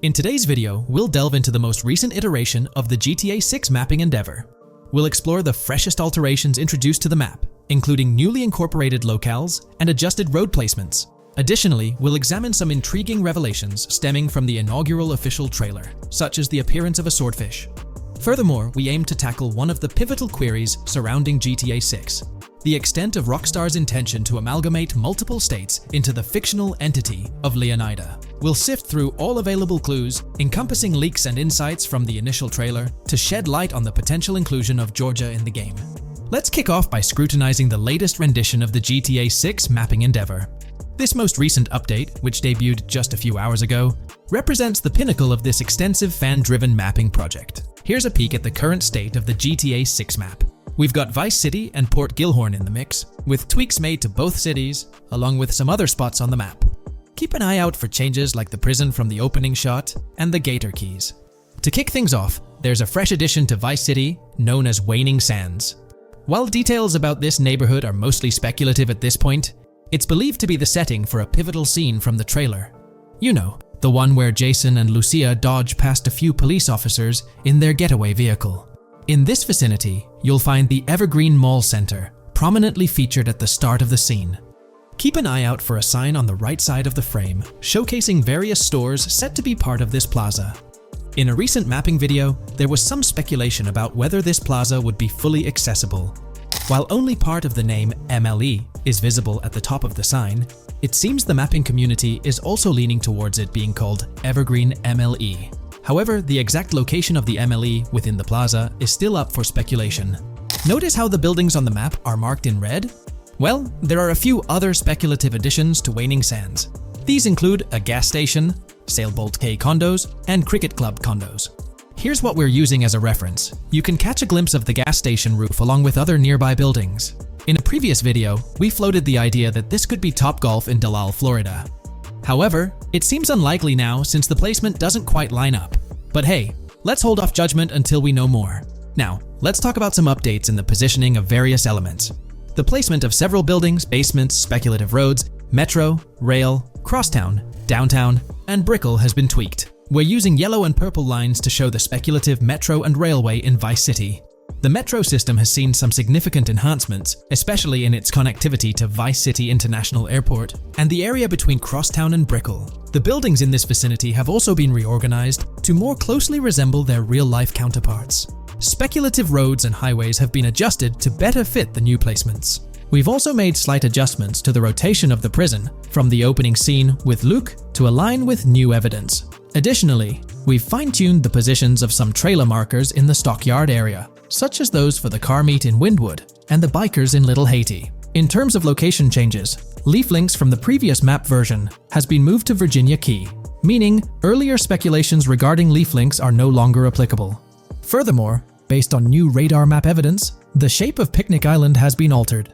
In today's video, we'll delve into the most recent iteration of the GTA 6 mapping endeavor. We'll explore the freshest alterations introduced to the map, including newly incorporated locales and adjusted road placements. Additionally, we'll examine some intriguing revelations stemming from the inaugural official trailer, such as the appearance of a swordfish. Furthermore, we aim to tackle one of the pivotal queries surrounding GTA 6, the extent of Rockstar's intention to amalgamate multiple states into the fictional entity of Leonida. We'll sift through all available clues, encompassing leaks and insights from the initial trailer, to shed light on the potential inclusion of Georgia in the game. Let's kick off by scrutinizing the latest rendition of the GTA 6 mapping endeavor. This most recent update, which debuted just a few hours ago, represents the pinnacle of this extensive fan-driven mapping project. Here's a peek at the current state of the GTA 6 map. We've got Vice City and Port Gilhorn in the mix, with tweaks made to both cities, along with some other spots on the map. Keep an eye out for changes like the prison from the opening shot and the Gator Keys. To kick things off, there's a fresh addition to Vice City known as Waning Sands. While details about this neighborhood are mostly speculative at this point, it's believed to be the setting for a pivotal scene from the trailer. You know, the one where Jason and Lucia dodge past a few police officers in their getaway vehicle. In this vicinity, you'll find the Evergreen Mall Center, prominently featured at the start of the scene. Keep an eye out for a sign on the right side of the frame, showcasing various stores set to be part of this plaza. In a recent mapping video, there was some speculation about whether this plaza would be fully accessible. While only part of the name MLE is visible at the top of the sign, it seems the mapping community is also leaning towards it being called Evergreen MLE. However, the exact location of the MLE within the plaza is still up for speculation. Notice how the buildings on the map are marked in red? Well, there are a few other speculative additions to Waning Sands. These include a gas station, Sailbolt K condos, and Cricket Club condos. Here's what we're using as a reference. You can catch a glimpse of the gas station roof along with other nearby buildings. In a previous video, we floated the idea that this could be Topgolf in Dalal, Florida. However, it seems unlikely now since the placement doesn't quite line up. But hey, let's hold off judgment until we know more. Now, let's talk about some updates in the positioning of various elements. The placement of several buildings, basements, speculative roads, metro, rail, crosstown, downtown, and Brickell has been tweaked. We're using yellow and purple lines to show the speculative metro and railway in Vice City. The metro system has seen some significant enhancements, especially in its connectivity to Vice City International Airport and the area between Crosstown and Brickell. The buildings in this vicinity have also been reorganized to more closely resemble their real-life counterparts. Speculative roads and highways have been adjusted to better fit the new placements. We've also made slight adjustments to the rotation of the prison from the opening scene with Luke to align with new evidence. Additionally, we've fine-tuned the positions of some trailer markers in the stockyard area, such as those for the car meet in Windwood and the bikers in Little Haiti. In terms of location changes, leaf links from the previous map version has been moved to Virginia Key, meaning earlier speculations regarding leaf links are no longer applicable. Furthermore, based on new radar map evidence, the shape of Picnic Island has been altered.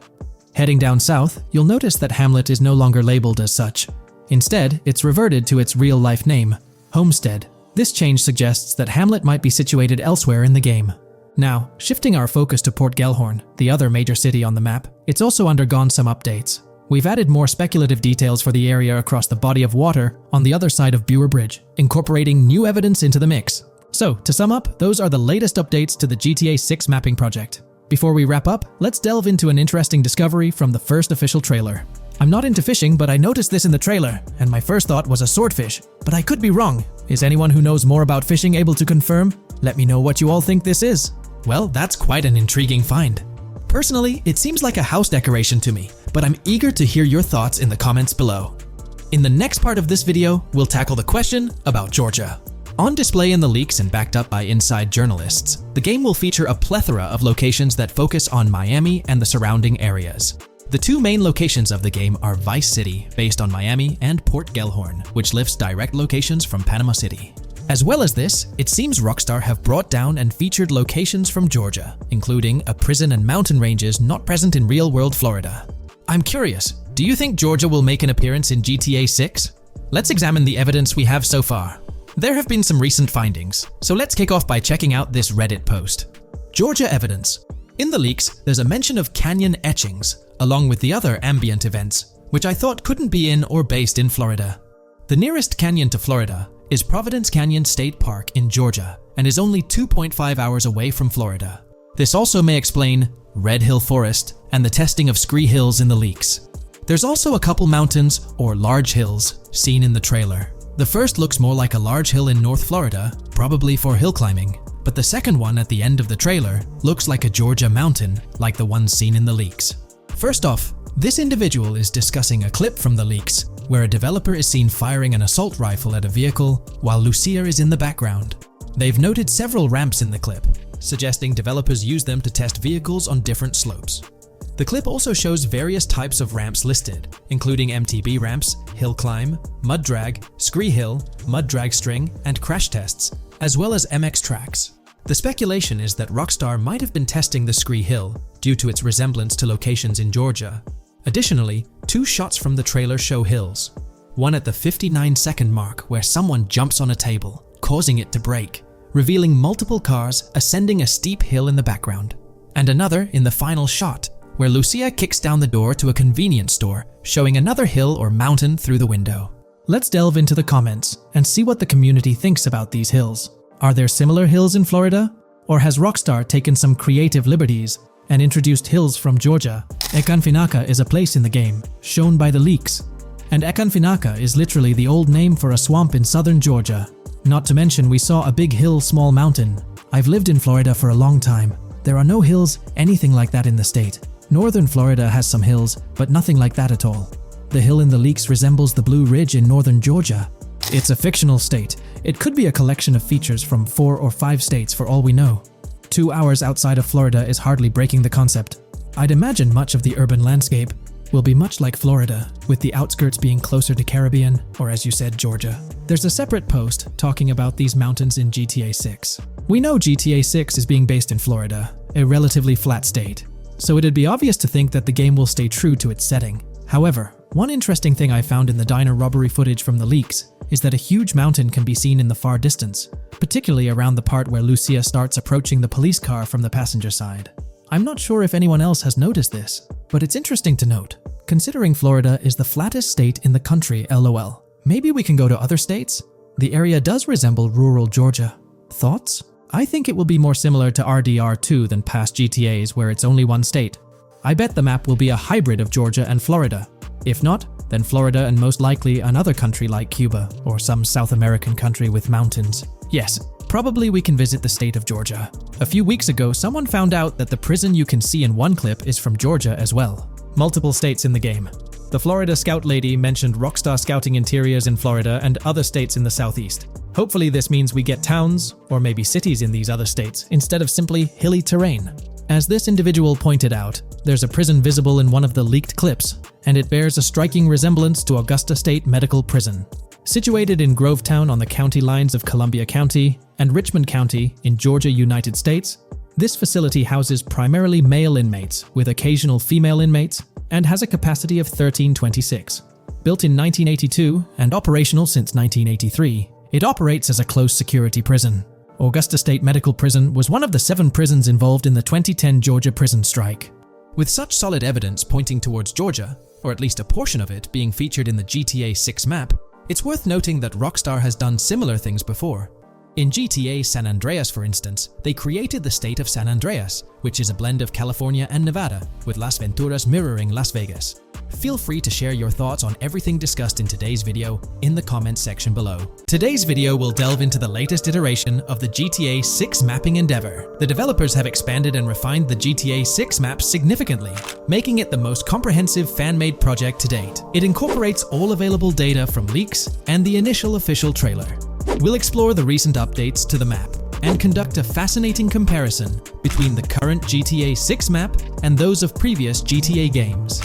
Heading down south, you'll notice that Hamlet is no longer labeled as such. Instead, it's reverted to its real-life name, Homestead. This change suggests that Hamlet might be situated elsewhere in the game. Now, shifting our focus to Port Gilhorn, the other major city on the map, it's also undergone some updates. We've added more speculative details for the area across the body of water on the other side of Bure Bridge, incorporating new evidence into the mix. So, to sum up, those are the latest updates to the GTA 6 mapping project. Before we wrap up, let's delve into an interesting discovery from the first official trailer. I'm not into fishing, but I noticed this in the trailer, and my first thought was a swordfish. But I could be wrong. Is anyone who knows more about fishing able to confirm? Let me know what you all think this is. Well, that's quite an intriguing find. Personally, it seems like a house decoration to me, but I'm eager to hear your thoughts in the comments below. In the next part of this video, we'll tackle the question about Georgia. On display in the leaks and backed up by inside journalists, the game will feature a plethora of locations that focus on Miami and the surrounding areas. The two main locations of the game are Vice City, based on Miami, and Port Gilhorn, which lifts direct locations from Panama City. As well as this, it seems Rockstar have brought down and featured locations from Georgia, including a prison and mountain ranges not present in real-world Florida. I'm curious, do you think Georgia will make an appearance in GTA 6? Let's examine the evidence we have so far. There have been some recent findings, so let's kick off by checking out this Reddit post. Georgia evidence. In the leaks, there's a mention of canyon etchings, along with the other ambient events, which I thought couldn't be in or based in Florida. The nearest canyon to Florida is Providence Canyon State Park in Georgia and is only 2.5 hours away from Florida. This also may explain Red Hill Forest and the testing of scree hills in the leaks. There's also a couple mountains or large hills seen in the trailer. The first looks more like a large hill in North Florida, probably for hill climbing, but the second one at the end of the trailer looks like a Georgia mountain, like the ones seen in the leaks. First off, this individual is discussing a clip from the leaks where a developer is seen firing an assault rifle at a vehicle while Lucia is in the background. They've noted several ramps in the clip, suggesting developers use them to test vehicles on different slopes. The clip also shows various types of ramps listed, including MTB ramps, hill climb, mud drag, scree hill, mud drag string, and crash tests, as well as MX tracks. The speculation is that Rockstar might have been testing the scree hill due to its resemblance to locations in Georgia. Additionally, 2 shots from the trailer show hills. One at the 59-second mark where someone jumps on a table, causing it to break, revealing multiple cars ascending a steep hill in the background. And another in the final shot, where Lucia kicks down the door to a convenience store, showing another hill or mountain through the window. Let's delve into the comments and see what the community thinks about these hills. Are there similar hills in Florida? Or has Rockstar taken some creative liberties and introduced hills from Georgia? Ekanfinaka is a place in the game, shown by the leaks. And Ekanfinaka is literally the old name for a swamp in southern Georgia. Not to mention we saw a big hill, small mountain. I've lived in Florida for a long time. There are no hills anything like that in the state. Northern Florida has some hills, but nothing like that at all. The hill in the leaks resembles the Blue Ridge in northern Georgia. It's a fictional state. It could be a collection of features from 4 or 5 states for all we know. 2 hours outside of Florida is hardly breaking the concept. I'd imagine much of the urban landscape will be much like Florida, with the outskirts being closer to Caribbean, or as you said, Georgia. There's a separate post talking about these mountains in GTA 6. We know GTA 6 is being based in Florida, a relatively flat state, so it'd be obvious to think that the game will stay true to its setting. However, one interesting thing I found in the diner robbery footage from the leaks is that a huge mountain can be seen in the far distance, particularly around the part where Lucia starts approaching the police car from the passenger side. I'm not sure if anyone else has noticed this, but it's interesting to note, considering Florida is the flattest state in the country, LOL. Maybe we can go to other states? The area does resemble rural Georgia. Thoughts? I think it will be more similar to RDR2 than past GTAs where it's only one state. I bet the map will be a hybrid of Georgia and Florida. If not, then Florida and most likely another country like Cuba or some South American country with mountains. Yes, probably we can visit the state of Georgia. A few weeks ago, someone found out that the prison you can see in one clip is from Georgia as well. Multiple states in the game. The Florida Scout lady mentioned Rockstar Scouting interiors in Florida and other states in the southeast. Hopefully this means we get towns, or maybe cities in these other states, instead of simply hilly terrain. As this individual pointed out, there's a prison visible in one of the leaked clips, and it bears a striking resemblance to Augusta State Medical Prison. Situated in Grovetown on the county lines of Columbia County and Richmond County in Georgia, United States, this facility houses primarily male inmates with occasional female inmates and has a capacity of 1326. Built in 1982 and operational since 1983, it operates as a close security prison. Augusta State Medical Prison was one of the 7 prisons involved in the 2010 Georgia prison strike. With such solid evidence pointing towards Georgia, or at least a portion of it being featured in the GTA 6 map, it's worth noting that Rockstar has done similar things before. In GTA San Andreas, for instance, they created the state of San Andreas, which is a blend of California and Nevada, with Las Venturas mirroring Las Vegas. Feel free to share your thoughts on everything discussed in today's video in the comments section below. Today's video will delve into the latest iteration of the GTA 6 mapping endeavor. The developers have expanded and refined the GTA 6 map significantly, making it the most comprehensive fan-made project to date. It incorporates all available data from leaks and the initial official trailer. We'll explore the recent updates to the map and conduct a fascinating comparison between the current GTA 6 map and those of previous GTA games.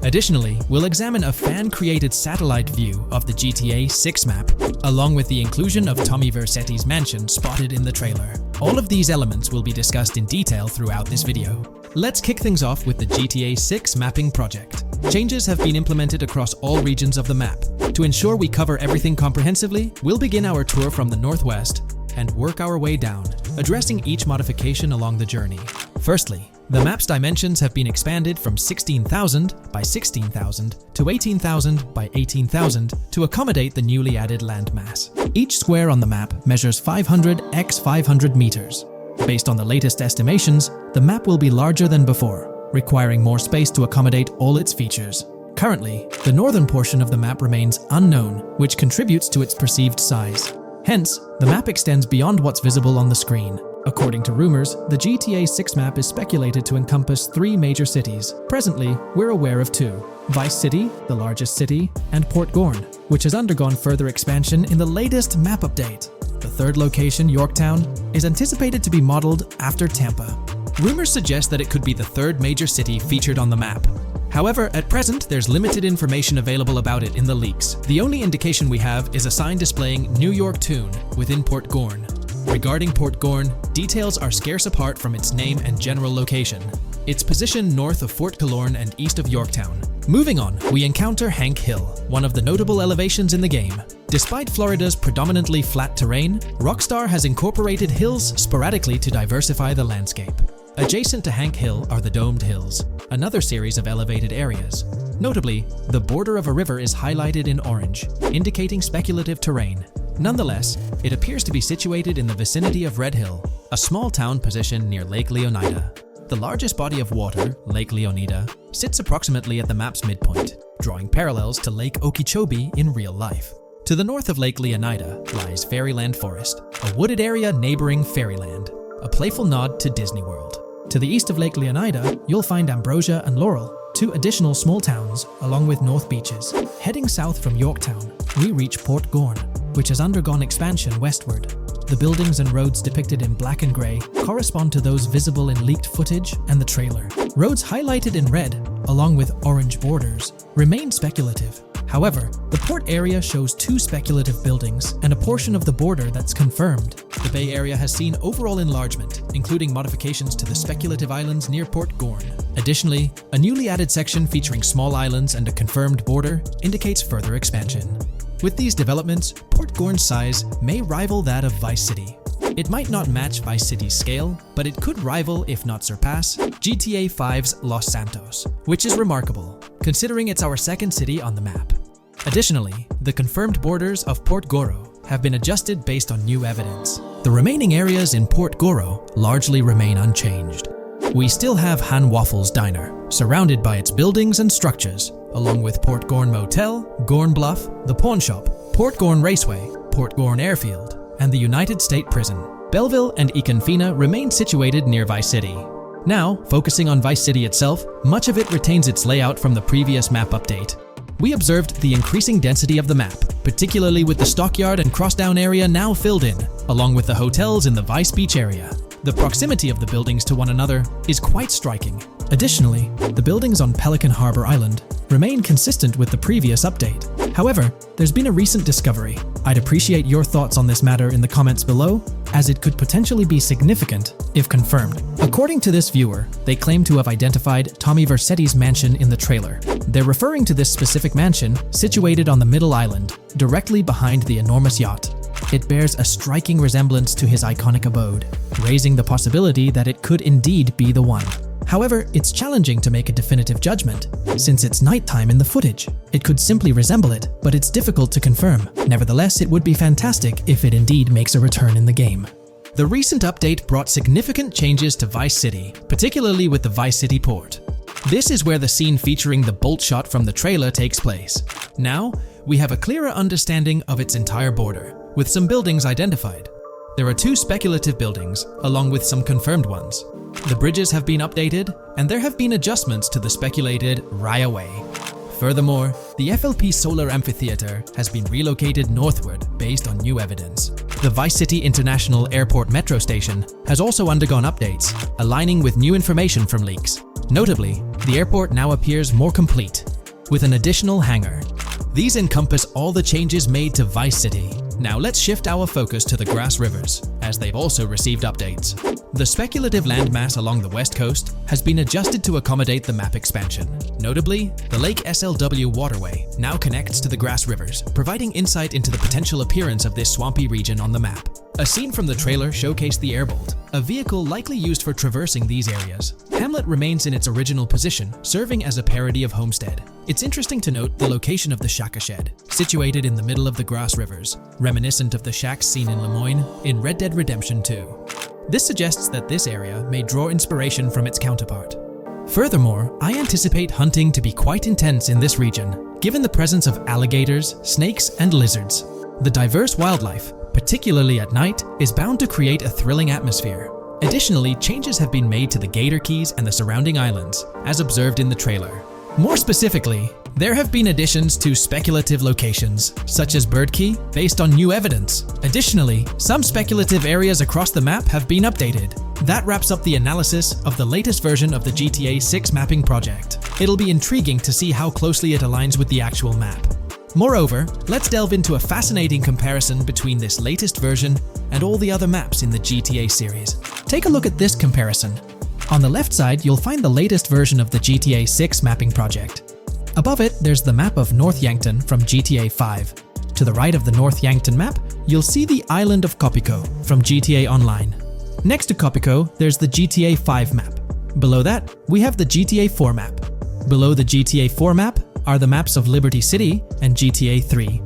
Additionally, we'll examine a fan-created satellite view of the GTA 6 map, along with the inclusion of Tommy Vercetti's mansion spotted in the trailer. All of these elements will be discussed in detail throughout this video. Let's kick things off with the GTA 6 mapping project. Changes have been implemented across all regions of the map. To ensure we cover everything comprehensively, we'll begin our tour from the northwest and work our way down, addressing each modification along the journey. Firstly, The map's dimensions have been expanded from 16,000 by 16,000 to 18,000 by 18,000 to accommodate the newly added landmass. Each square on the map measures 500 x 500 meters. Based on the latest estimations, the map will be larger than before, requiring more space to accommodate all its features. Currently, the northern portion of the map remains unknown, which contributes to its perceived size. Hence, the map extends beyond what's visible on the screen. According to rumors, the GTA 6 map is speculated to encompass 3 major cities. Presently, we're aware of 2. Vice City, the largest city, and Port Gorn, which has undergone further expansion in the latest map update. The third location, Yorktown, is anticipated to be modeled after Tampa. Rumors suggest that it could be the third major city featured on the map. However, at present, there's limited information available about it in the leaks. The only indication we have is a sign displaying New York Tune within Port Gorn. Regarding Port Gorn, details are scarce apart from its name and general location. It's positioned north of Fort Killorn and east of Yorktown. Moving on, we encounter Hank Hill, one of the notable elevations in the game. Despite Florida's predominantly flat terrain, Rockstar has incorporated hills sporadically to diversify the landscape. Adjacent to Hank Hill are the Domed Hills, another series of elevated areas. Notably, the border of a river is highlighted in orange, indicating speculative terrain. Nonetheless, it appears to be situated in the vicinity of Red Hill, a small town positioned near Lake Leonida. The largest body of water, Lake Leonida, sits approximately at the map's midpoint, drawing parallels to Lake Okeechobee in real life. To the north of Lake Leonida lies Fairyland Forest, a wooded area neighboring Fairyland, a playful nod to Disney World. To the east of Lake Leonida, you'll find Ambrosia and Laurel, 2 additional small towns, along with North Beaches. Heading south from Yorktown, we reach Port Gorn, which has undergone expansion westward. The buildings and roads depicted in black and grey correspond to those visible in leaked footage and the trailer. Roads highlighted in red, along with orange borders, remain speculative. However, the port area shows 2 speculative buildings and a portion of the border that's confirmed. The Bay Area has seen overall enlargement, including modifications to the speculative islands near Port Gorn. Additionally, a newly added section featuring small islands and a confirmed border indicates further expansion. With these developments, Port Gorn's size may rival that of Vice City. It might not match Vice City's scale, but it could rival, if not surpass, GTA 5's Los Santos, which is remarkable, considering it's our second city on the map. Additionally, the confirmed borders of Port Goro have been adjusted based on new evidence. The remaining areas in Port Goro largely remain unchanged. We still have Han Waffles Diner, surrounded by its buildings and structures, along with Port Gorn Motel, Gorn Bluff, the Pawn Shop, Port Gorn Raceway, Port Gorn Airfield, and the United State Prison. Belleville and Econfina remain situated near Vice City. Now, focusing on Vice City itself, much of it retains its layout from the previous map update. We observed the increasing density of the map, particularly with the Stockyard and Crossdown area now filled in, along with the hotels in the Vice Beach area. The proximity of the buildings to one another is quite striking. Additionally, the buildings on Pelican Harbor Island remain consistent with the previous update. However, there's been a recent discovery. I'd appreciate your thoughts on this matter in the comments below, as it could potentially be significant if confirmed. According to this viewer, they claim to have identified Tommy Vercetti's mansion in the trailer. They're referring to this specific mansion situated on the middle island, directly behind the enormous yacht. It bears a striking resemblance to his iconic abode, raising the possibility that it could indeed be the one. However, it's challenging to make a definitive judgment, since it's nighttime in the footage. It could simply resemble it, but it's difficult to confirm. Nevertheless, it would be fantastic if it indeed makes a return in the game. The recent update brought significant changes to Vice City, particularly with the Vice City port. This is where the scene featuring the bolt shot from the trailer takes place. Now, we have a clearer understanding of its entire border, with some buildings identified. There are 2 speculative buildings, along with some confirmed ones. The bridges have been updated, and there have been adjustments to the speculated Raya Way. Furthermore, the FLP Solar Amphitheater has been relocated northward based on new evidence. The Vice City International Airport metro station has also undergone updates, aligning with new information from leaks. Notably, the airport now appears more complete, with an additional hangar. These encompass all the changes made to Vice City. Now let's shift our focus to the Grass Rivers, as they've also received updates. The speculative landmass along the west coast has been adjusted to accommodate the map expansion. Notably, the Lake SLW waterway now connects to the Grass Rivers, providing insight into the potential appearance of this swampy region on the map. A scene from the trailer showcased the Airbolt, a vehicle likely used for traversing these areas. Hamlet remains in its original position, serving as a parody of Homestead. It's interesting to note the location of the Shaka Shed, situated in the middle of the Grass Rivers, reminiscent of the shacks seen in Lemoyne in Red Dead Redemption 2. This suggests that this area may draw inspiration from its counterpart. Furthermore, I anticipate hunting to be quite intense in this region, given the presence of alligators, snakes, and lizards. The diverse wildlife, particularly at night, is bound to create a thrilling atmosphere. Additionally, changes have been made to the Gator Keys and the surrounding islands, as observed in the trailer. More specifically, there have been additions to speculative locations, such as Bird Key, based on new evidence. Additionally, some speculative areas across the map have been updated. That wraps up the analysis of the latest version of the GTA 6 mapping project. It'll be intriguing to see how closely it aligns with the actual map. Moreover, let's delve into a fascinating comparison between this latest version and all the other maps in the GTA series. Take a look at this comparison. On the left side, you'll find the latest version of the GTA 6 mapping project. Above it, there's the map of North Yankton from GTA 5. To the right of the North Yankton map, you'll see the island of Copico from GTA Online. Next to Copico, there's the GTA 5 map. Below that, we have the GTA 4 map. Below the GTA 4 map are the maps of Liberty City and GTA 3.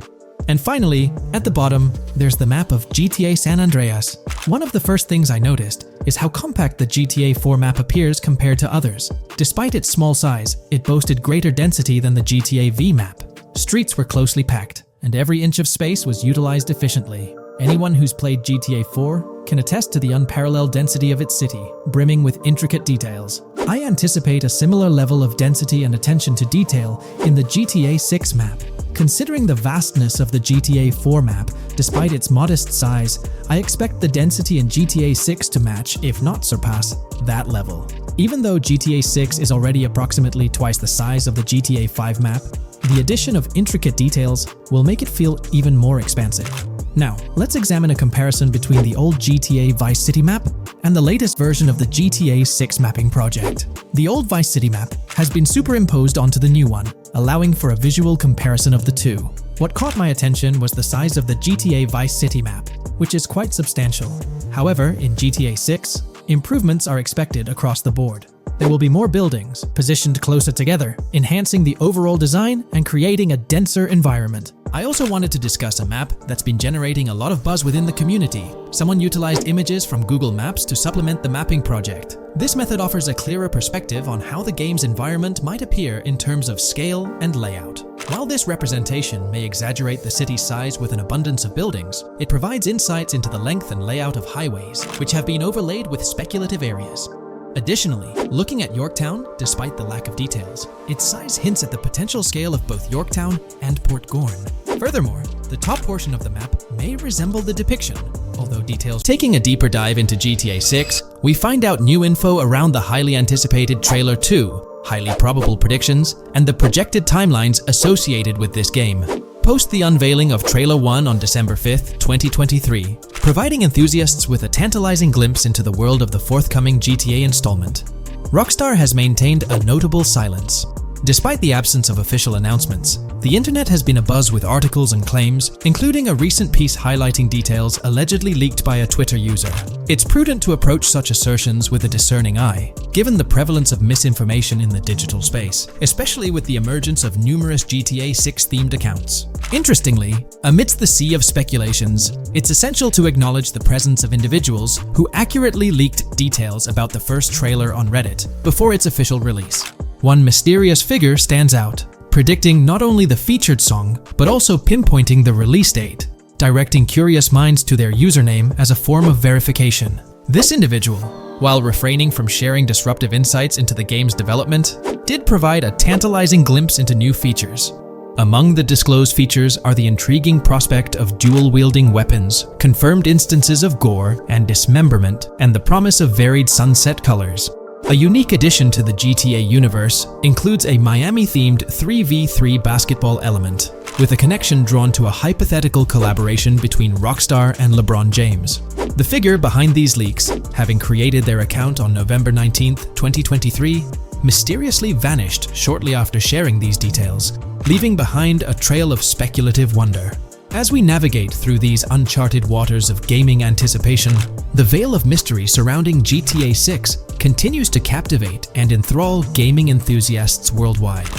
And finally, at the bottom, there's the map of GTA San Andreas. One of the first things I noticed is how compact the GTA 4 map appears compared to others. Despite its small size, it boasted greater density than the GTA V map. Streets were closely packed, and every inch of space was utilized efficiently. Anyone who's played GTA 4 can attest to the unparalleled density of its city, brimming with intricate details. I anticipate a similar level of density and attention to detail in the GTA 6 map. Considering the vastness of the GTA 4 map, despite its modest size, I expect the density in GTA 6 to match, if not surpass, that level. Even though GTA 6 is already approximately twice the size of the GTA 5 map, the addition of intricate details will make it feel even more expansive. Now, let's examine a comparison between the old GTA Vice City map and the latest version of the GTA 6 mapping project. The old Vice City map has been superimposed onto the new one, allowing for a visual comparison of the two. What caught my attention was the size of the GTA Vice City map, which is quite substantial. However, in GTA 6, improvements are expected across the board. There will be more buildings, positioned closer together, enhancing the overall design and creating a denser environment. I also wanted to discuss a map that's been generating a lot of buzz within the community. Someone utilized images from Google Maps to supplement the mapping project. This method offers a clearer perspective on how the game's environment might appear in terms of scale and layout. While this representation may exaggerate the city's size with an abundance of buildings, it provides insights into the length and layout of highways, which have been overlaid with speculative areas. Additionally, looking at Yorktown, despite the lack of details, its size hints at the potential scale of both Yorktown and Port Gorn. Furthermore, the top portion of the map may resemble the depiction, although details. Taking a deeper dive into GTA 6, we find out new info around the highly anticipated Trailer 2, highly probable predictions, and the projected timelines associated with this game. Post the unveiling of Trailer 1 on December 5th, 2023, providing enthusiasts with a tantalizing glimpse into the world of the forthcoming GTA installment. Rockstar has maintained a notable silence. Despite the absence of official announcements, the internet has been abuzz with articles and claims, including a recent piece highlighting details allegedly leaked by a Twitter user. It's prudent to approach such assertions with a discerning eye, given the prevalence of misinformation in the digital space, especially with the emergence of numerous GTA 6-themed accounts. Interestingly, amidst the sea of speculations, it's essential to acknowledge the presence of individuals who accurately leaked details about the first trailer on Reddit before its official release. One mysterious figure stands out, predicting not only the featured song, but also pinpointing the release date, directing curious minds to their username as a form of verification. This individual, while refraining from sharing disruptive insights into the game's development, did provide a tantalizing glimpse into new features. Among the disclosed features are the intriguing prospect of dual-wielding weapons, confirmed instances of gore and dismemberment, and the promise of varied sunset colors. A unique addition to the GTA universe includes a Miami-themed 3v3 basketball element, with a connection drawn to a hypothetical collaboration between Rockstar and LeBron James. The figure behind these leaks, having created their account on November 19, 2023, mysteriously vanished shortly after sharing these details, leaving behind a trail of speculative wonder. As we navigate through these uncharted waters of gaming anticipation, the veil of mystery surrounding GTA 6 continues to captivate and enthrall gaming enthusiasts worldwide.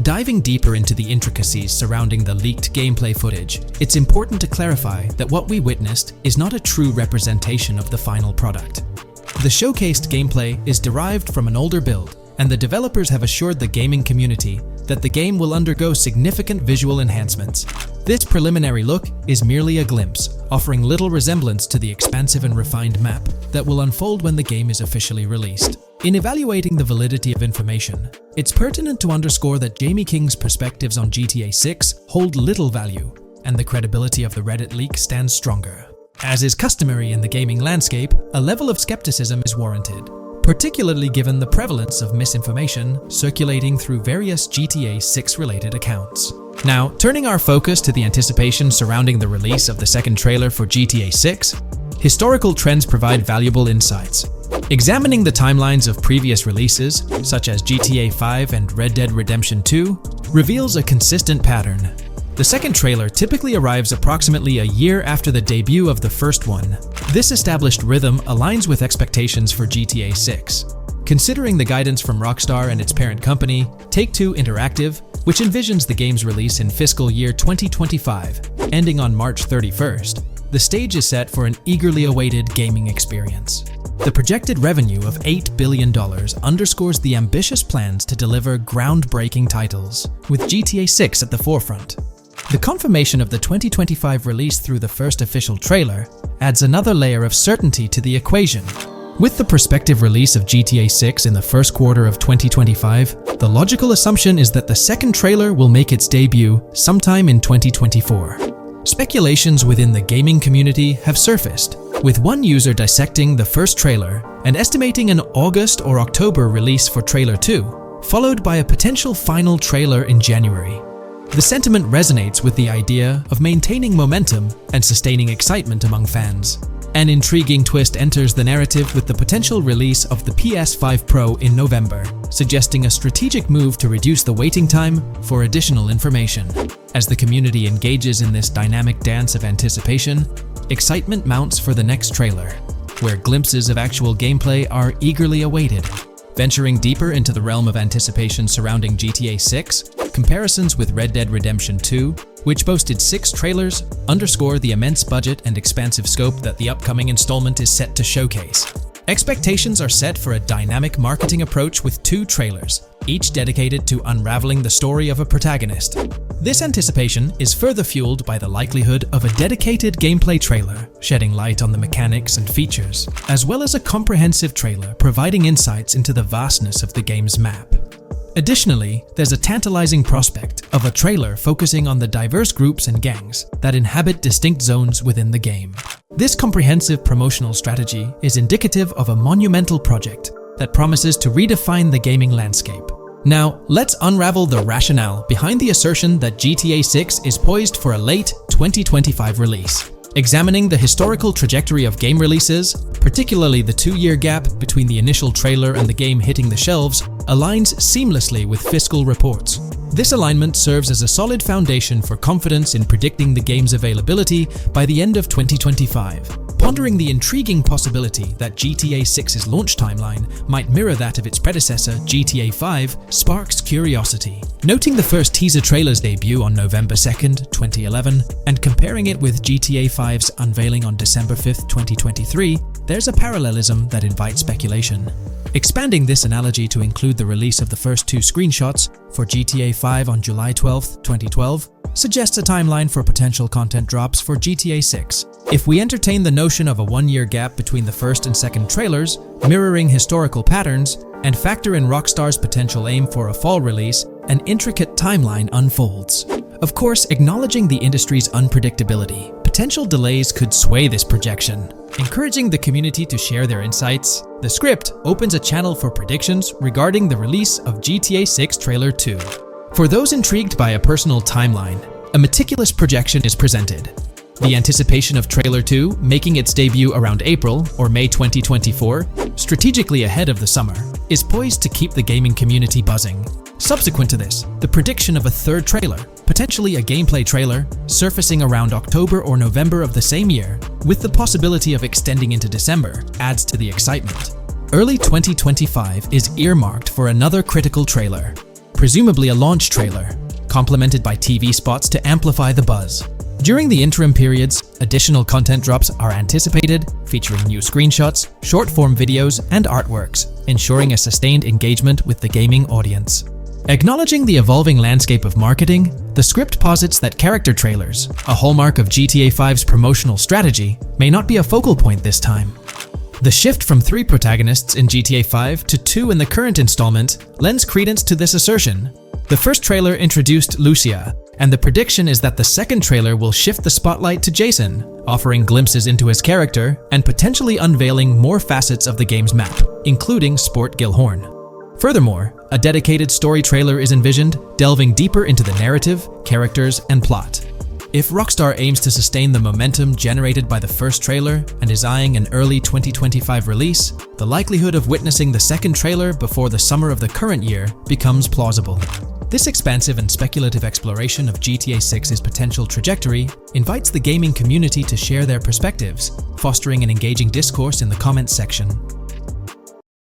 Diving deeper into the intricacies surrounding the leaked gameplay footage, it's important to clarify that what we witnessed is not a true representation of the final product. The showcased gameplay is derived from an older build, and the developers have assured the gaming community that the game will undergo significant visual enhancements. This preliminary look is merely a glimpse, offering little resemblance to the expansive and refined map that will unfold when the game is officially released. In evaluating the validity of information, it's pertinent to underscore that Jamie King's perspectives on GTA 6 hold little value, and the credibility of the Reddit leak stands stronger. As is customary in the gaming landscape, a level of skepticism is warranted, particularly given the prevalence of misinformation circulating through various GTA 6 related accounts. Now, turning our focus to the anticipation surrounding the release of the second trailer for GTA 6, historical trends provide valuable insights. Examining the timelines of previous releases, such as GTA 5 and Red Dead Redemption 2, reveals a consistent pattern. The second trailer typically arrives approximately a year after the debut of the first one. This established rhythm aligns with expectations for GTA 6. Considering the guidance from Rockstar and its parent company, Take-Two Interactive, which envisions the game's release in fiscal year 2025, ending on March 31st, the stage is set for an eagerly awaited gaming experience. The projected revenue of $8 billion underscores the ambitious plans to deliver groundbreaking titles, with GTA 6 at the forefront. The confirmation of the 2025 release through the first official trailer adds another layer of certainty to the equation. With the prospective release of GTA 6 in the first quarter of 2025, the logical assumption is that the second trailer will make its debut sometime in 2024. Speculations within the gaming community have surfaced, with one user dissecting the first trailer and estimating an August or October release for Trailer 2, followed by a potential final trailer in January. The sentiment resonates with the idea of maintaining momentum and sustaining excitement among fans. An intriguing twist enters the narrative with the potential release of the PS5 Pro in November, suggesting a strategic move to reduce the waiting time for additional information. As the community engages in this dynamic dance of anticipation, excitement mounts for the next trailer, where glimpses of actual gameplay are eagerly awaited. Venturing deeper into the realm of anticipation surrounding GTA 6, comparisons with Red Dead Redemption 2, which boasted 6 trailers, underscore the immense budget and expansive scope that the upcoming installment is set to showcase. Expectations are set for a dynamic marketing approach with 2 trailers, each dedicated to unraveling the story of a protagonist. This anticipation is further fueled by the likelihood of a dedicated gameplay trailer, shedding light on the mechanics and features, as well as a comprehensive trailer providing insights into the vastness of the game's map. Additionally, there's a tantalizing prospect of a trailer focusing on the diverse groups and gangs that inhabit distinct zones within the game. This comprehensive promotional strategy is indicative of a monumental project that promises to redefine the gaming landscape. Now, let's unravel the rationale behind the assertion that GTA 6 is poised for a late 2025 release. Examining the historical trajectory of game releases, particularly the 2-year gap between the initial trailer and the game hitting the shelves, aligns seamlessly with fiscal reports. This alignment serves as a solid foundation for confidence in predicting the game's availability by the end of 2025. Pondering the intriguing possibility that GTA 6's launch timeline might mirror that of its predecessor, GTA 5, sparks curiosity. Noting the first teaser trailer's debut on November 2nd, 2011, and comparing it with GTA 5's unveiling on December 5th, 2023, there's a parallelism that invites speculation. Expanding this analogy to include the release of the first 2 screenshots for GTA 5 on July 12, 2012, suggests a timeline for potential content drops for GTA 6. If we entertain the notion of a 1-year gap between the first and second trailers, mirroring historical patterns, and factor in Rockstar's potential aim for a fall release, an intricate timeline unfolds. Of course, acknowledging the industry's unpredictability, potential delays could sway this projection. Encouraging the community to share their insights, the script opens a channel for predictions regarding the release of GTA 6 Trailer 2. For those intrigued by a personal timeline, a meticulous projection is presented. The anticipation of Trailer 2 making its debut around April or May 2024, strategically ahead of the summer, is poised to keep the gaming community buzzing. Subsequent to this, the prediction of a third trailer, potentially a gameplay trailer, surfacing around October or November of the same year, with the possibility of extending into December, adds to the excitement. Early 2025 is earmarked for another critical trailer, presumably a launch trailer, complemented by TV spots to amplify the buzz. During the interim periods, additional content drops are anticipated, featuring new screenshots, short-form videos, and artworks, ensuring a sustained engagement with the gaming audience. Acknowledging the evolving landscape of marketing, the script posits that character trailers, a hallmark of GTA 5's promotional strategy, may not be a focal point this time. The shift from 3 protagonists in GTA 5 to 2 in the current installment lends credence to this assertion. The first trailer introduced Lucia, and the prediction is that the second trailer will shift the spotlight to Jason, offering glimpses into his character and potentially unveiling more facets of the game's map, including Sport Gilhorn. Furthermore, a dedicated story trailer is envisioned, delving deeper into the narrative, characters, and plot. If Rockstar aims to sustain the momentum generated by the first trailer and is eyeing an early 2025 release, the likelihood of witnessing the second trailer before the summer of the current year becomes plausible. This expansive and speculative exploration of GTA 6's potential trajectory invites the gaming community to share their perspectives, fostering an engaging discourse in the comments section.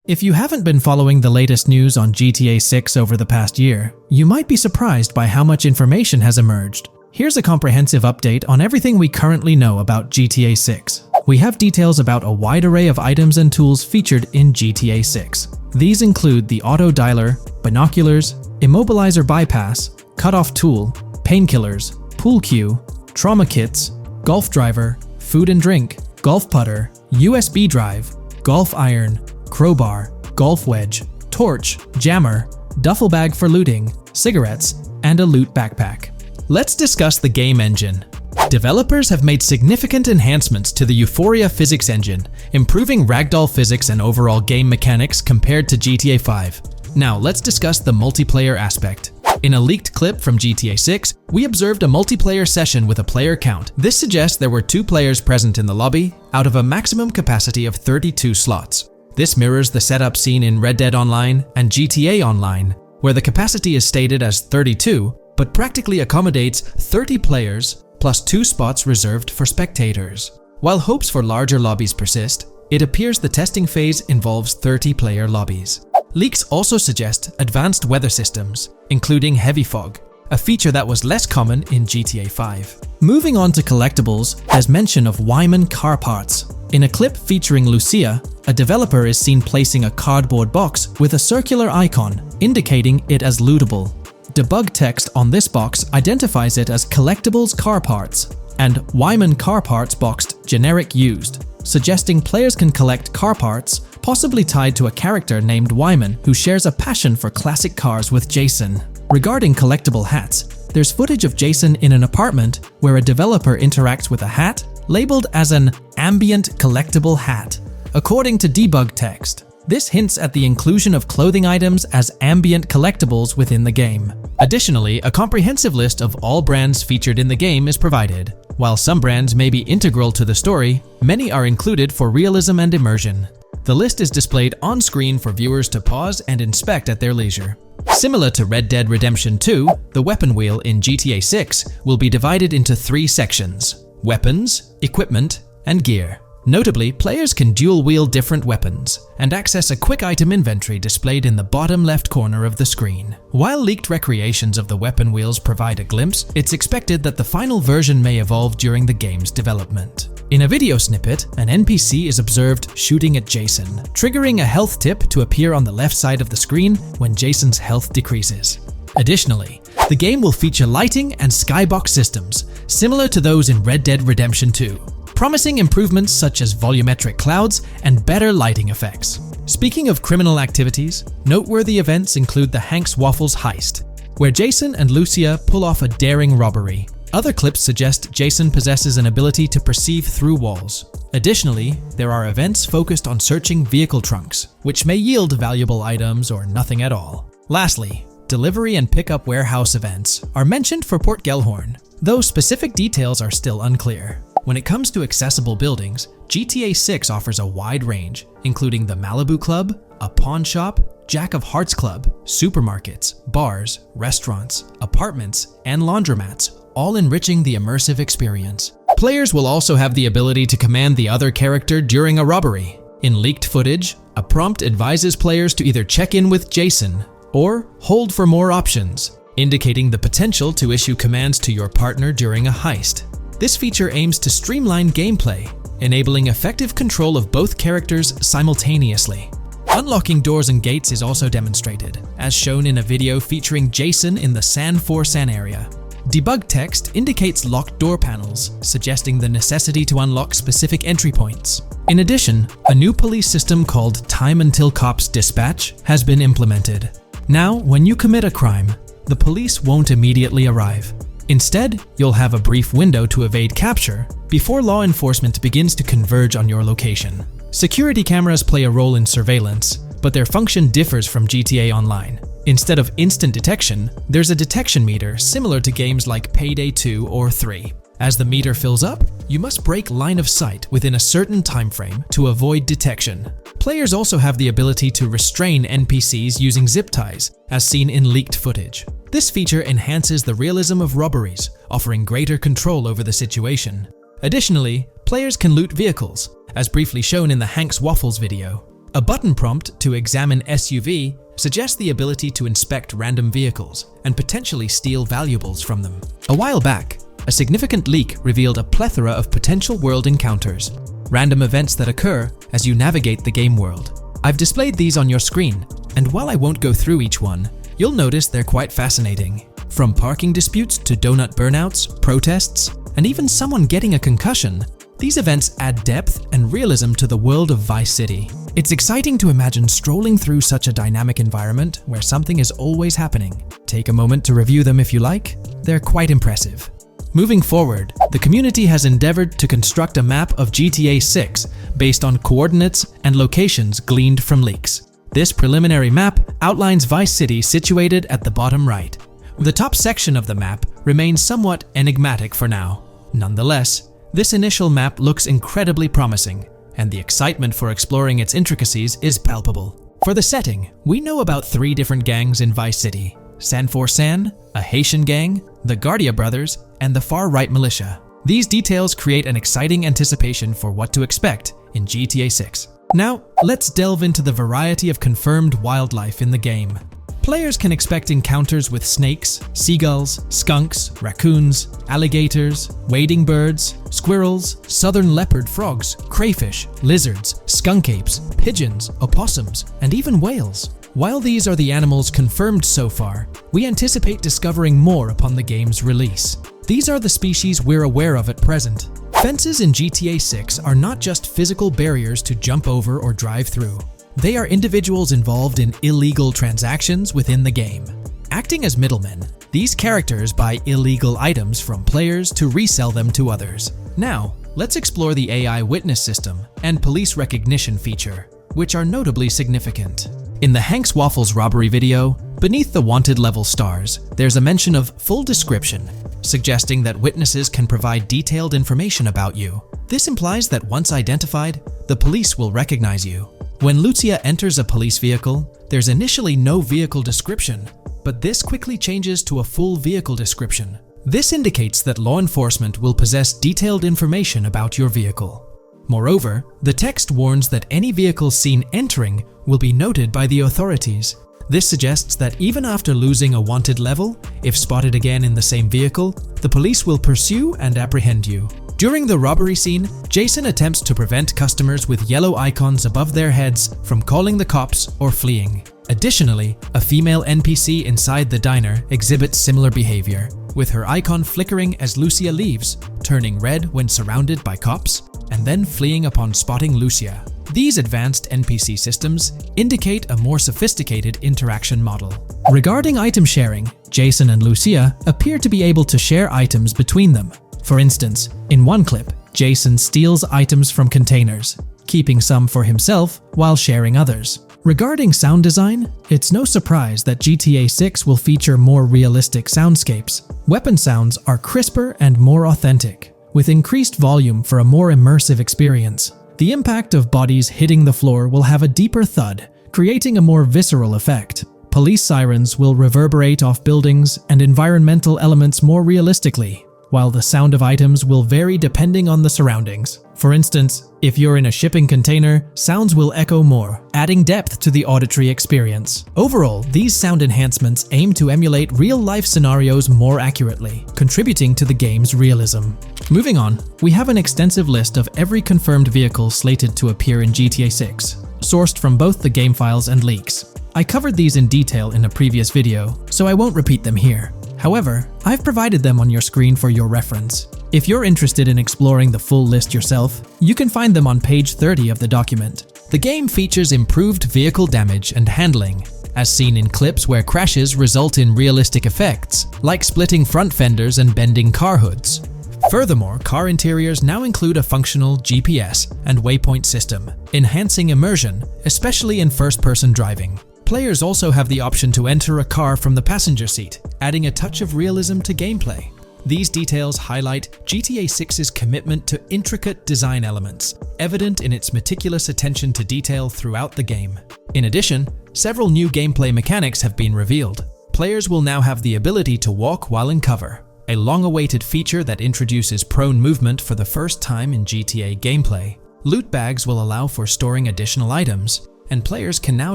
If you haven't been following the latest news on GTA 6 over the past year, you might be surprised by how much information has emerged. Here's a comprehensive update on everything we currently know about GTA 6. We have details about a wide array of items and tools featured in GTA 6. These include the auto dialer, binoculars, immobilizer bypass, cutoff tool, painkillers, pool cue, trauma kits, golf driver, food and drink, golf putter, USB drive, golf iron, crowbar, golf wedge, torch, jammer, duffel bag for looting, cigarettes, and a loot backpack. Let's discuss the game engine. Developers have made significant enhancements to the Euphoria physics engine, improving ragdoll physics and overall game mechanics compared to GTA 5. Now let's discuss the multiplayer aspect. In a leaked clip from GTA 6, we observed a multiplayer session with a player count. This suggests there were 2 players present in the lobby, out of a maximum capacity of 32 slots. This mirrors the setup seen in Red Dead Online and GTA Online, where the capacity is stated as 32, but practically accommodates 30 players plus 2 spots reserved for spectators. While hopes for larger lobbies persist, it appears the testing phase involves 30-player lobbies. Leaks also suggest advanced weather systems, including heavy fog, a feature that was less common in GTA 5. Moving on to collectibles, there's mention of Wyman car parts. In a clip featuring Lucia, a developer is seen placing a cardboard box with a circular icon, indicating it as lootable. Debug text on this box identifies it as Collectibles Car Parts and Wyman Car Parts boxed Generic Used, suggesting players can collect car parts, possibly tied to a character named Wyman who shares a passion for classic cars with Jason. Regarding collectible hats, there's footage of Jason in an apartment where a developer interacts with a hat labeled as an ambient collectible hat. According to debug text, this hints at the inclusion of clothing items as ambient collectibles within the game. Additionally, a comprehensive list of all brands featured in the game is provided. While some brands may be integral to the story, many are included for realism and immersion. The list is displayed on screen for viewers to pause and inspect at their leisure. Similar to Red Dead Redemption 2, the weapon wheel in GTA 6 will be divided into 3 sections: weapons, equipment, and gear. Notably, players can dual-wield different weapons and access a quick item inventory displayed in the bottom left corner of the screen. While leaked recreations of the weapon wheels provide a glimpse, it's expected that the final version may evolve during the game's development. In a video snippet, an NPC is observed shooting at Jason, triggering a health tip to appear on the left side of the screen when Jason's health decreases. Additionally, the game will feature lighting and skybox systems, similar to those in Red Dead Redemption 2. Promising improvements such as volumetric clouds and better lighting effects. Speaking of criminal activities, noteworthy events include the Hank's Waffles heist, where Jason and Lucia pull off a daring robbery. Other clips suggest Jason possesses an ability to perceive through walls. Additionally, there are events focused on searching vehicle trunks, which may yield valuable items or nothing at all. Lastly, delivery and pickup warehouse events are mentioned for Port Gellhorn, though specific details are still unclear. When it comes to accessible buildings, GTA 6 offers a wide range, including the Malibu Club, a pawn shop, Jack of Hearts Club, supermarkets, bars, restaurants, apartments, and laundromats, all enriching the immersive experience. Players will also have the ability to command the other character during a robbery. In leaked footage, a prompt advises players to either check in with Jason or hold for more options, indicating the potential to issue commands to your partner during a heist. This feature aims to streamline gameplay, enabling effective control of both characters simultaneously. Unlocking doors and gates is also demonstrated, as shown in a video featuring Jason in the San Forsan area. Debug text indicates locked door panels, suggesting the necessity to unlock specific entry points. In addition, a new police system called Time Until Cops Dispatch has been implemented. Now, when you commit a crime, the police won't immediately arrive. Instead, you'll have a brief window to evade capture before law enforcement begins to converge on your location. Security cameras play a role in surveillance, but their function differs from GTA Online. Instead of instant detection, there's a detection meter similar to games like Payday 2 or 3. As the meter fills up, you must break line of sight within a certain time frame to avoid detection. Players also have the ability to restrain NPCs using zip ties, as seen in leaked footage. This feature enhances the realism of robberies, offering greater control over the situation. Additionally, players can loot vehicles, as briefly shown in the Hank's Waffles video. A button prompt to examine SUV suggests the ability to inspect random vehicles and potentially steal valuables from them. A while back, a significant leak revealed a plethora of potential world encounters, random events that occur as you navigate the game world. I've displayed these on your screen, and while I won't go through each one, you'll notice they're quite fascinating. From parking disputes to donut burnouts, protests, and even someone getting a concussion, these events add depth and realism to the world of Vice City. It's exciting to imagine strolling through such a dynamic environment where something is always happening. Take a moment to review them if you like. They're quite impressive. Moving forward, the community has endeavored to construct a map of GTA 6 based on coordinates and locations gleaned from leaks. This preliminary map outlines Vice City situated at the bottom right. The top section of the map remains somewhat enigmatic for now. Nonetheless, this initial map looks incredibly promising, and the excitement for exploring its intricacies is palpable. For the setting, we know about 3 different gangs in Vice City: San Forsan, a Haitian gang, the Guardia Brothers, and the far-right militia. These details create an exciting anticipation for what to expect in GTA 6. Now, let's delve into the variety of confirmed wildlife in the game. Players can expect encounters with snakes, seagulls, skunks, raccoons, alligators, wading birds, squirrels, southern leopard frogs, crayfish, lizards, skunk apes, pigeons, opossums, and even whales. While these are the animals confirmed so far, we anticipate discovering more upon the game's release. These are the species we're aware of at present. Fences in GTA 6 are not just physical barriers to jump over or drive through. They are individuals involved in illegal transactions within the game. Acting as middlemen, these characters buy illegal items from players to resell them to others. Now, let's explore the AI witness system and police recognition feature, which are notably significant. In the Hank's Waffles robbery video, beneath the wanted level stars, there's a mention of full description, suggesting that witnesses can provide detailed information about you. This implies that once identified, the police will recognize you. When Lucia enters a police vehicle, there's initially no vehicle description, but this quickly changes to a full vehicle description. This indicates that law enforcement will possess detailed information about your vehicle. Moreover, the text warns that any vehicle seen entering will be noted by the authorities. This suggests that even after losing a wanted level, if spotted again in the same vehicle, the police will pursue and apprehend you. During the robbery scene, Jason attempts to prevent customers with yellow icons above their heads from calling the cops or fleeing. Additionally, a female NPC inside the diner exhibits similar behavior, with her icon flickering as Lucia leaves, turning red when surrounded by cops, and then fleeing upon spotting Lucia. These advanced NPC systems indicate a more sophisticated interaction model. Regarding item sharing, Jason and Lucia appear to be able to share items between them. For instance, in one clip, Jason steals items from containers, keeping some for himself while sharing others. Regarding sound design, it's no surprise that GTA 6 will feature more realistic soundscapes. Weapon sounds are crisper and more authentic, with increased volume for a more immersive experience. The impact of bodies hitting the floor will have a deeper thud, creating a more visceral effect. Police sirens will reverberate off buildings and environmental elements more realistically, while the sound of items will vary depending on the surroundings. For instance, if you're in a shipping container, sounds will echo more, adding depth to the auditory experience. Overall, these sound enhancements aim to emulate real-life scenarios more accurately, contributing to the game's realism. Moving on, we have an extensive list of every confirmed vehicle slated to appear in GTA 6, sourced from both the game files and leaks. I covered these in detail in a previous video, so I won't repeat them here. However, I've provided them on your screen for your reference. If you're interested in exploring the full list yourself, you can find them on page 30 of the document. The game features improved vehicle damage and handling, as seen in clips where crashes result in realistic effects, like splitting front fenders and bending car hoods. Furthermore, car interiors now include a functional GPS and waypoint system, enhancing immersion, especially in first-person driving. Players also have the option to enter a car from the passenger seat, adding a touch of realism to gameplay. These details highlight GTA 6's commitment to intricate design elements, evident in its meticulous attention to detail throughout the game. In addition, several new gameplay mechanics have been revealed. Players will now have the ability to walk while in cover, a long-awaited feature that introduces prone movement for the first time in GTA gameplay. Loot bags will allow for storing additional items, and players can now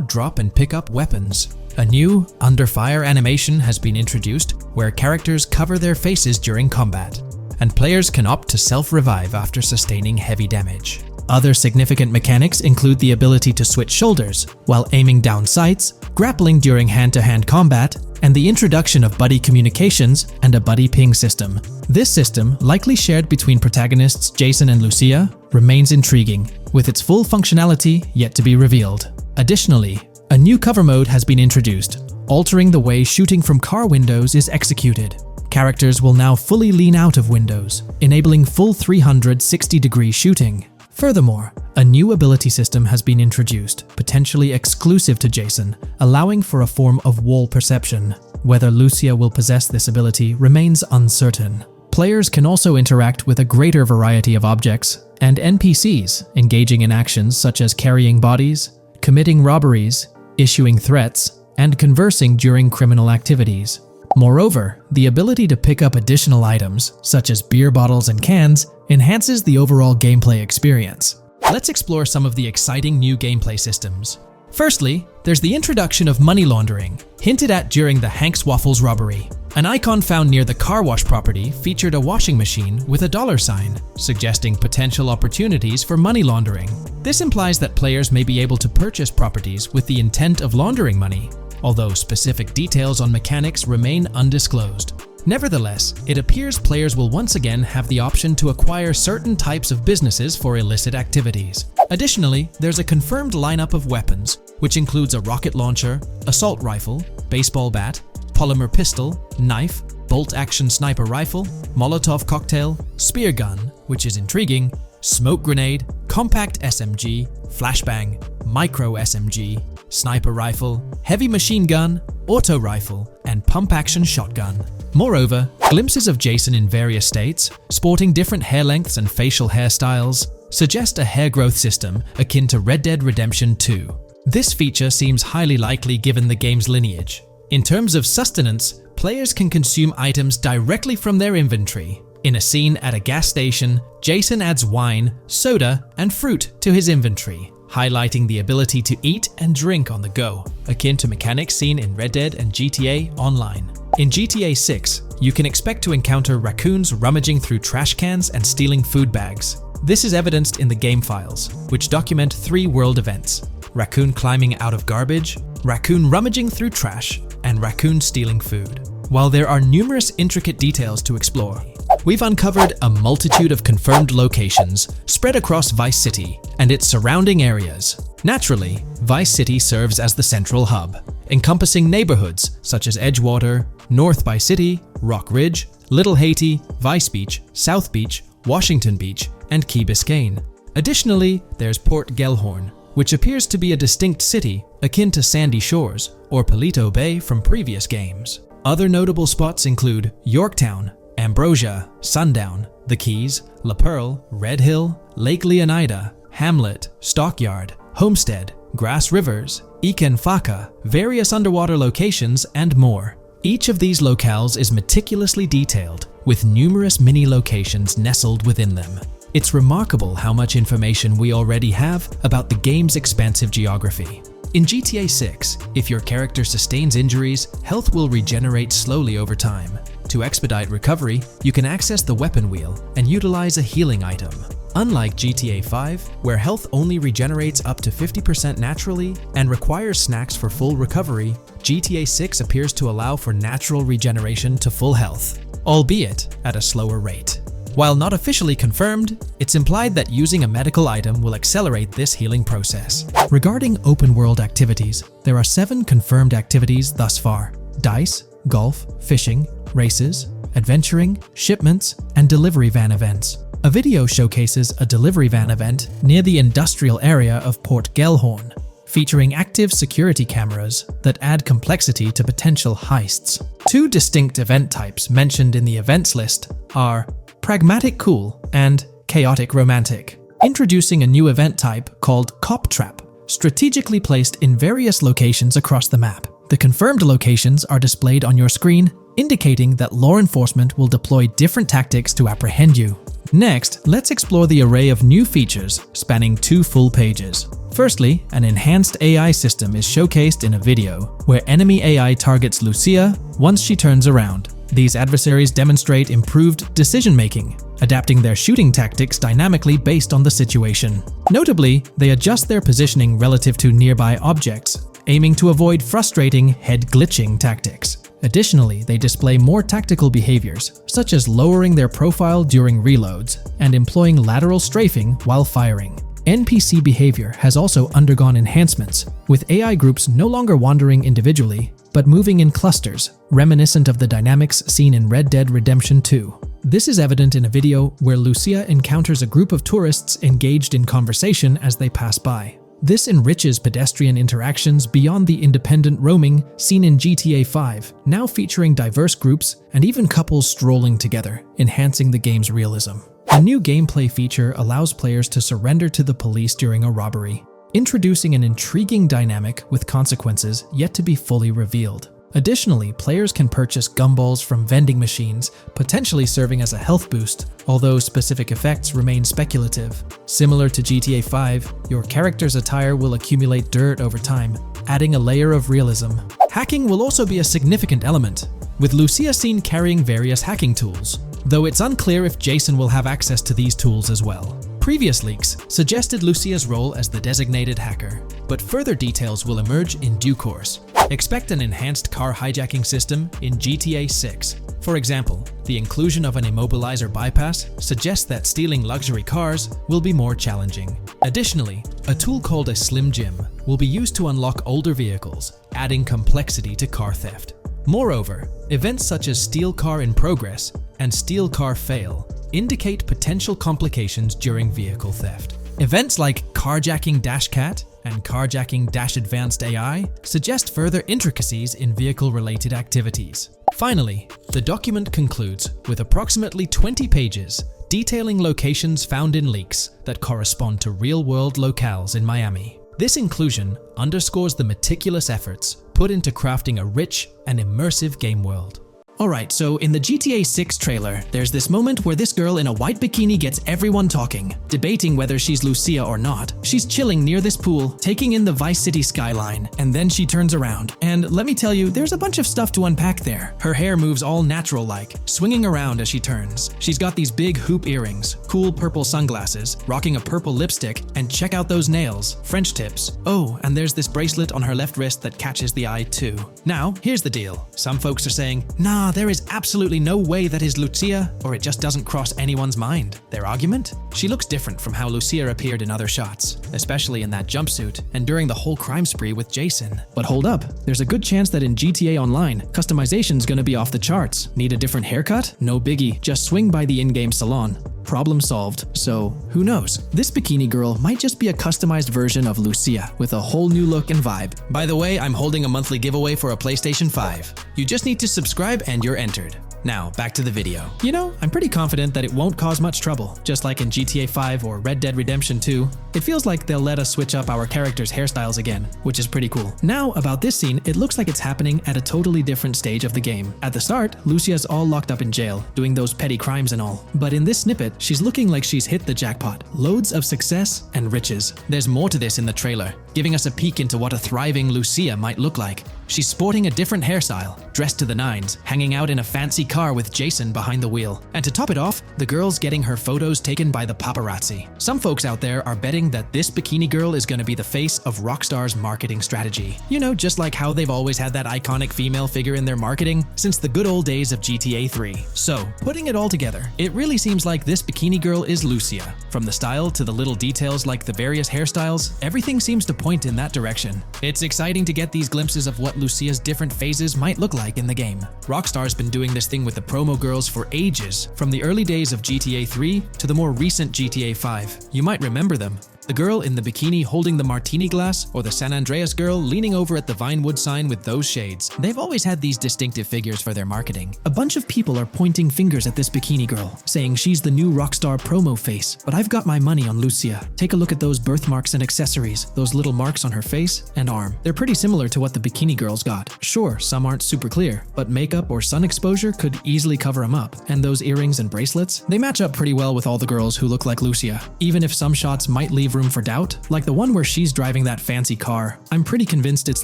drop and pick up weapons. A new under fire animation has been introduced where characters cover their faces during combat, and players can opt to self-revive after sustaining heavy damage. Other significant mechanics include the ability to switch shoulders while aiming down sights, grappling during hand-to-hand combat, and the introduction of buddy communications and a buddy ping system. This system, likely shared between protagonists Jason and Lucia, remains intriguing, with its full functionality yet to be revealed. Additionally, a new cover mode has been introduced, altering the way shooting from car windows is executed. Characters will now fully lean out of windows, enabling full 360-degree shooting. Furthermore, a new ability system has been introduced, potentially exclusive to Jason, allowing for a form of wall perception. Whether Lucia will possess this ability remains uncertain. Players can also interact with a greater variety of objects and NPCs, engaging in actions such as carrying bodies, committing robberies, issuing threats, and conversing during criminal activities. Moreover, the ability to pick up additional items, such as beer bottles and cans, enhances the overall gameplay experience. Let's explore some of the exciting new gameplay systems. Firstly, there's the introduction of money laundering, hinted at during the Hank's Waffles robbery. An icon found near the car wash property featured a washing machine with a dollar sign, suggesting potential opportunities for money laundering. This implies that players may be able to purchase properties with the intent of laundering money, although specific details on mechanics remain undisclosed. Nevertheless, it appears players will once again have the option to acquire certain types of businesses for illicit activities. Additionally, there's a confirmed lineup of weapons, which includes a rocket launcher, assault rifle, baseball bat, polymer pistol, knife, bolt-action sniper rifle, Molotov cocktail, spear gun, which is intriguing, smoke grenade, compact SMG, flashbang, micro SMG, sniper rifle, heavy machine gun, auto rifle, and pump-action shotgun. Moreover, glimpses of Jason in various states, sporting different hair lengths and facial hairstyles, suggest a hair growth system akin to Red Dead Redemption 2. This feature seems highly likely given the game's lineage. In terms of sustenance, players can consume items directly from their inventory. In a scene at a gas station, Jason adds wine, soda, and fruit to his inventory, highlighting the ability to eat and drink on the go, akin to mechanics seen in Red Dead and GTA Online. In GTA 6, you can expect to encounter raccoons rummaging through trash cans and stealing food bags. This is evidenced in the game files, which document 3 world events: raccoon climbing out of garbage, raccoon rummaging through trash, and raccoon stealing food. While there are numerous intricate details to explore, we've uncovered a multitude of confirmed locations spread across Vice City and its surrounding areas. Naturally, Vice City serves as the central hub, encompassing neighborhoods such as Edgewater, North Vice City, Rock Ridge, Little Haiti, Vice Beach, South Beach, Washington Beach, and Key Biscayne. Additionally, there's Port Gellhorn, which appears to be a distinct city akin to Sandy Shores or Paleto Bay from previous games. Other notable spots include Yorktown, Ambrosia, Sundown, The Keys, La Pearl, Red Hill, Lake Leonida, Hamlet, Stockyard, Homestead, Grass Rivers, Iken Faka, various underwater locations, and more. Each of these locales is meticulously detailed, with numerous mini locations nestled within them. It's remarkable how much information we already have about the game's expansive geography. In GTA 6, if your character sustains injuries, health will regenerate slowly over time. To expedite recovery, you can access the weapon wheel and utilize a healing item. Unlike GTA 5, where health only regenerates up to 50% naturally and requires snacks for full recovery, GTA 6 appears to allow for natural regeneration to full health, albeit at a slower rate. While not officially confirmed, it's implied that using a medical item will accelerate this healing process. Regarding open-world activities, there are 7 confirmed activities thus far: dice, golf, fishing, races, adventuring, shipments, and delivery van events. A video showcases a delivery van event near the industrial area of Port Gellhorn, featuring active security cameras that add complexity to potential heists. 2 distinct event types mentioned in the events list are Pragmatic Cool and Chaotic Romantic, introducing a new event type called Cop Trap, strategically placed in various locations across the map. The confirmed locations are displayed on your screen, indicating that law enforcement will deploy different tactics to apprehend you. Next, let's explore the array of new features spanning 2 full pages. Firstly, an enhanced AI system is showcased in a video, where enemy AI targets Lucia once she turns around. These adversaries demonstrate improved decision-making, adapting their shooting tactics dynamically based on the situation. Notably, they adjust their positioning relative to nearby objects, aiming to avoid frustrating head-glitching tactics. Additionally, they display more tactical behaviors, such as lowering their profile during reloads and employing lateral strafing while firing. NPC behavior has also undergone enhancements, with AI groups no longer wandering individually, but moving in clusters, reminiscent of the dynamics seen in Red Dead Redemption 2. This is evident in a video where Lucia encounters a group of tourists engaged in conversation as they pass by. This enriches pedestrian interactions beyond the independent roaming seen in GTA 5, now featuring diverse groups and even couples strolling together, enhancing the game's realism. A new gameplay feature allows players to surrender to the police during a robbery, introducing an intriguing dynamic with consequences yet to be fully revealed. Additionally, players can purchase gumballs from vending machines, potentially serving as a health boost, although specific effects remain speculative. Similar to GTA 5, your character's attire will accumulate dirt over time, adding a layer of realism. Hacking will also be a significant element, with Lucia seen carrying various hacking tools, though it's unclear if Jason will have access to these tools as well. Previous leaks suggested Lucia's role as the designated hacker, but further details will emerge in due course. Expect an enhanced car hijacking system in GTA 6. For example, the inclusion of an immobilizer bypass suggests that stealing luxury cars will be more challenging. Additionally, a tool called a Slim Jim will be used to unlock older vehicles, adding complexity to car theft. Moreover, events such as Steal Car in Progress and Steal Car Fail indicate potential complications during vehicle theft. Events like Carjacking Cat and Carjacking Advanced AI suggest further intricacies in vehicle-related activities. Finally, the document concludes with approximately 20 pages detailing locations found in leaks that correspond to real-world locales in Miami. This inclusion underscores the meticulous efforts put into crafting a rich and immersive game world. Alright, so in the GTA 6 trailer, there's this moment where this girl in a white bikini gets everyone talking, debating whether she's Lucia or not. She's chilling near this pool, taking in the Vice City skyline, and then she turns around. And let me tell you, there's a bunch of stuff to unpack there. Her hair moves all natural-like, swinging around as she turns. She's got these big hoop earrings, cool purple sunglasses, rocking a purple lipstick, and check out those nails, French tips. Oh, and there's this bracelet on her left wrist that catches the eye too. Now, here's the deal. Some folks are saying, nah, there is absolutely no way that is Lucia, or it just doesn't cross anyone's mind. Their argument? She looks different from how Lucia appeared in other shots, especially in that jumpsuit and during the whole crime spree with Jason. But hold up, there's a good chance that in GTA Online, customization's gonna be off the charts. Need a different haircut? No biggie, just swing by the in-game salon. Problem solved. So, who knows? This bikini girl might just be a customized version of Lucia with a whole new look and vibe. By the way, I'm holding a monthly giveaway for a PlayStation 5. You just need to subscribe and you're entered. Now, back to the video. You know, I'm pretty confident that it won't cause much trouble, just like in GTA 5 or Red Dead Redemption 2. It feels like they'll let us switch up our characters' hairstyles again, which is pretty cool. Now, about this scene, it looks like it's happening at a totally different stage of the game. At the start, Lucia's all locked up in jail, doing those petty crimes and all. But in this snippet, she's looking like she's hit the jackpot. Loads of success and riches. There's more to this in the trailer, giving us a peek into what a thriving Lucia might look like. She's sporting a different hairstyle, dressed to the nines, hanging out in a fancy car with Jason behind the wheel. And to top it off, the girl's getting her photos taken by the paparazzi. Some folks out there are betting that this bikini girl is going to be the face of Rockstar's marketing strategy. You know, just like how they've always had that iconic female figure in their marketing since the good old days of GTA 3. So, putting it all together, it really seems like this bikini girl is Lucia. From the style to the little details like the various hairstyles, everything seems to point in that direction. It's exciting to get these glimpses of what Lucia's different phases might look like in the game. Rockstar's been doing this thing with the promo girls for ages, from the early days of GTA 3 to the more recent GTA 5. You might remember them. The girl in the bikini holding the martini glass, or the San Andreas girl leaning over at the Vinewood sign with those shades. They've always had these distinctive figures for their marketing. A bunch of people are pointing fingers at this bikini girl, saying she's the new Rockstar promo face. But I've got my money on Lucia. Take a look at those birthmarks and accessories, those little marks on her face and arm. They're pretty similar to what the bikini girl's got. Sure, some aren't super clear, but makeup or sun exposure could easily cover them up. And those earrings and bracelets, they match up pretty well with all the girls who look like Lucia. Even if some shots might leave room for doubt, like the one where she's driving that fancy car. I'm pretty convinced it's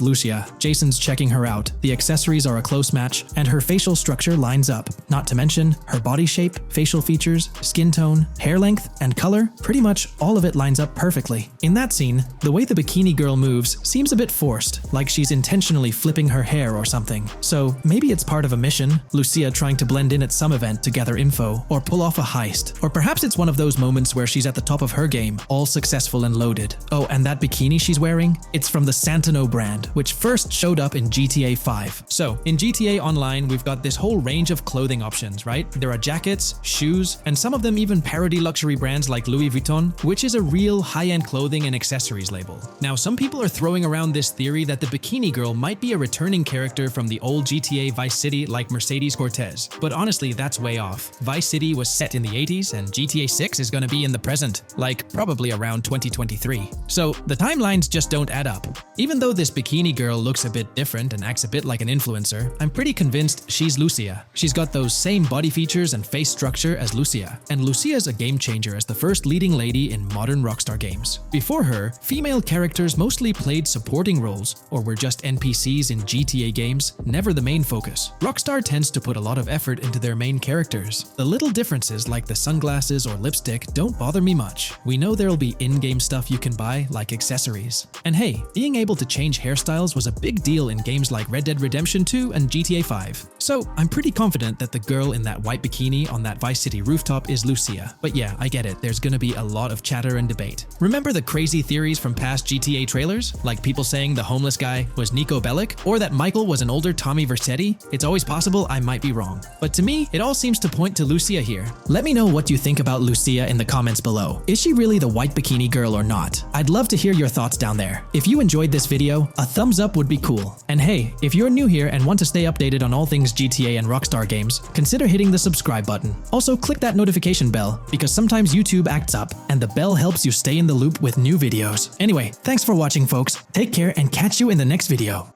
Lucia. Jason's checking her out. The accessories are a close match, and her facial structure lines up. Not to mention, her body shape, facial features, skin tone, hair length, and color, pretty much all of it lines up perfectly. In that scene, the way the bikini girl moves seems a bit forced, like she's intentionally flipping her hair or something. So maybe it's part of a mission, Lucia trying to blend in at some event to gather info, or pull off a heist. Or perhaps it's one of those moments where she's at the top of her game, all successful and loaded. Oh, and that bikini she's wearing? It's from the Santino brand, which first showed up in GTA 5. So, in GTA Online, we've got this whole range of clothing options, right? There are jackets, shoes, and some of them even parody luxury brands like Louis Vuitton, which is a real high-end clothing and accessories label. Now, some people are throwing around this theory that the bikini girl might be a returning character from the old GTA Vice City like Mercedes Cortez. But honestly, that's way off. Vice City was set in the 80s, and GTA 6 is gonna be in the present, like probably around 2023. So the timelines just don't add up. Even though this bikini girl looks a bit different and acts a bit like an influencer, I'm pretty convinced she's Lucia. She's got those same body features and face structure as Lucia, and Lucia's a game changer as the first leading lady in modern Rockstar games. Before her, female characters mostly played supporting roles or were just NPCs in GTA games, never the main focus. Rockstar tends to put a lot of effort into their main characters. The little differences like the sunglasses or lipstick don't bother me much. We know there'll be in-game stuff you can buy, like accessories. And hey, being able to change hairstyles was a big deal in games like Red Dead Redemption 2 and GTA 5. So I'm pretty confident that the girl in that white bikini on that Vice City rooftop is Lucia. But yeah, I get it, there's gonna be a lot of chatter and debate. Remember the crazy theories from past GTA trailers? Like people saying the homeless guy was Niko Bellic, or that Michael was an older Tommy Vercetti? It's always possible I might be wrong. But to me, it all seems to point to Lucia here. Let me know what you think about Lucia in the comments below. Is she really the white bikini girl or not? I'd love to hear your thoughts down there. If you enjoyed this video, a thumbs up would be cool. And hey, if you're new here and want to stay updated on all things GTA and Rockstar games, consider hitting the subscribe button. Also, click that notification bell, because sometimes YouTube acts up, and the bell helps you stay in the loop with new videos. Anyway, thanks for watching, folks. Take care and catch you in the next video.